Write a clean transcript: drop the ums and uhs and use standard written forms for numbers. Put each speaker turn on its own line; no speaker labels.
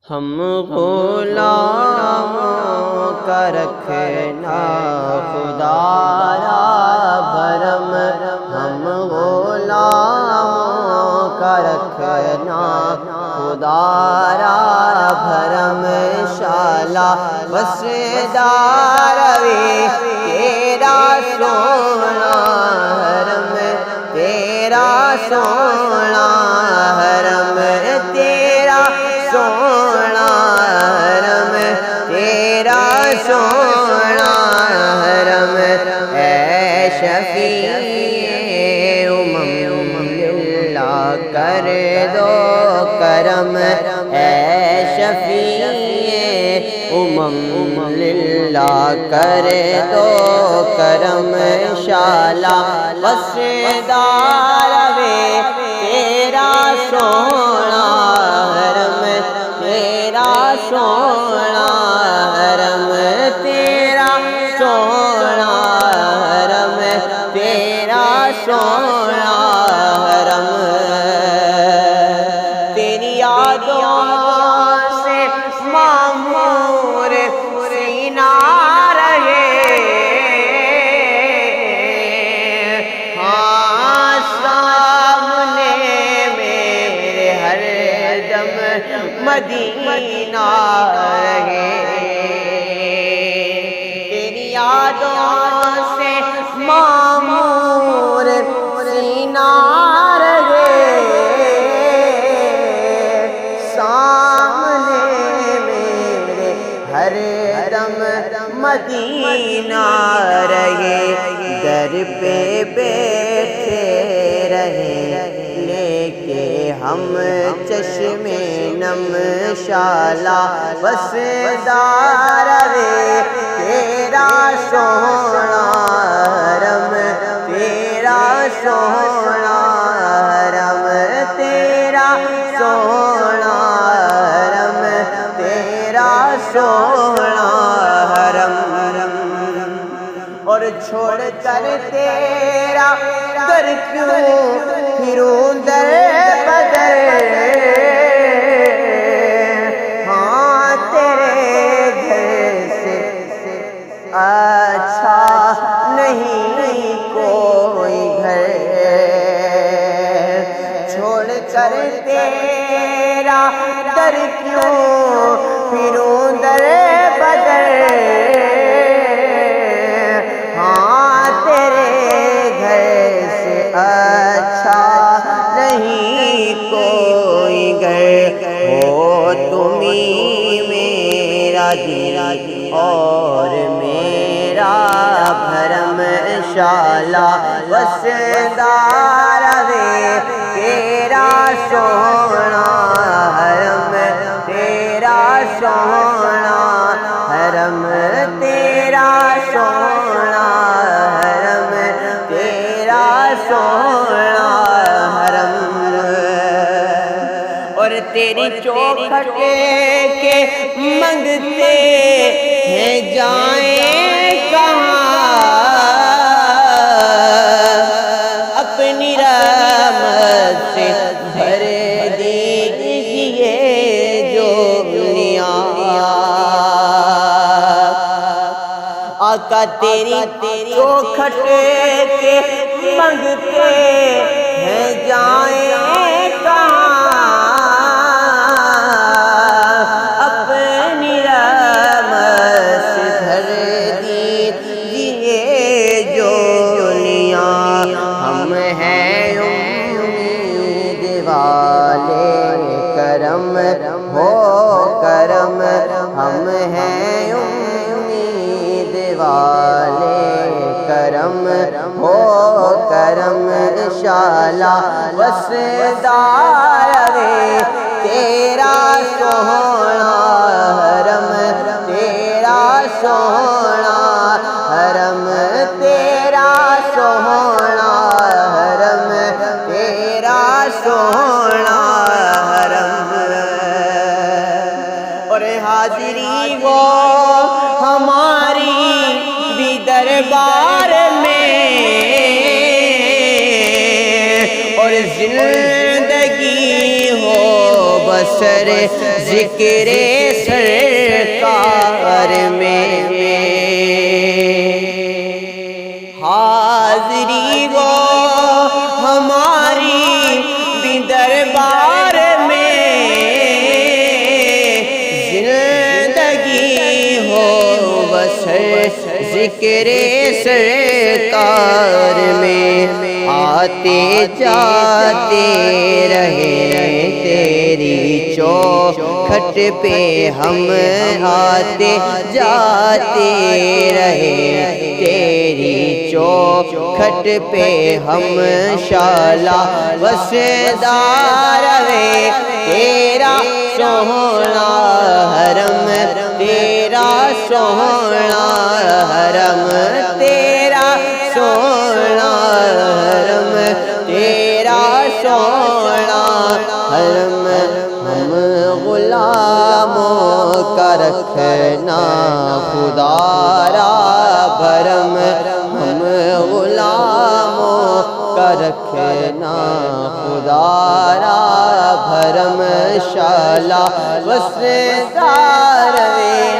ہم غلاموں کا رکھنا خدا را بھرم، ہم غلاموں کا رکھنا خدا را بھرم، شالا وسدار وے تیرا سونا حرم، تیرا سونا حرم، تیرا سونا حرم، تیرا سونا حرم، اے شفیع امم اللہ کر دو کرم، اے شفیع امم اللہ کر دو کرم، شالا وسدار وے تیرا سونا حرم، تیرا سونا حرم، تیرا سونا حرم، تیرا سونا حرم، تیری یادوں سے معمور سینہ رہے، ہاں سامنے میرے ہر دم مدینہ رہے، تیری یادوں سے معمور سینہ رہے، سامنے میرے ہر دم مدینہ رہے، در پہ بیٹھے رہے لے کے ہم چشم نم، شالا وسدار وے تیرا سونا حرم، تیرا سونا حرم، تیرا سونا حرم، تیرا سونا حرم، اور چھوڑ کر تیرا در کیوں پھروں در بدر، ہاں تیرے گھر سے اچھا نہیں کوئی گھر، چھوڑ کر تیرا در کیوں پھروں در بدر، ہاں تیرے گھر سے اچھا نہیں کوئی گھر، ہو تمہیں میرا دل اور میرا بھرم، شالا وسدار وے تیرا سونا حرم، تیرا سونا حرم، تیرا سونا حرم، تیرا سونا حرم، اور تیری چوکھٹ کے منگتے ہیں جائیں کہاں، اپنی رحمت سے بھر دیجئے جو دنیا، آقا تیری چوکھٹ کے منگتے ہیں جائیں کہاں، اپنی رحمت سے بھر دیجئے جو دنیا، ہم ہیں امید والے کرم، ہو کرم، ہم ہیں امید والے کرم، ہو کرم، شالا وسدار وے تیرا سونا حرم، تیرا سونا حرم، تیرا سونا حرم، تیرا سونا حرم، اور حاضری وہ ہماری بھی دربار میں، اور زندگی ہو بس بسر ذکر سرکار میں حاضری ہو ہماری بھی دربار میں زندگی ہو بسر ذکر سرکار میں آتے جاتے رہے تیری چوکھٹ پہ ہم آتے جاتے رہے تیری چوکھٹ پہ ہم شالا وسدا رہے تیرا سوہنا حرم تیرا سوہنا حرم تیرا سوہنا حرم تیرا سوہنا حرم ہم غلاموں کا رکھنا خدا را بھرم ہم غلاموں کا رکھنا خدا را بھرم شالا وسدا رہے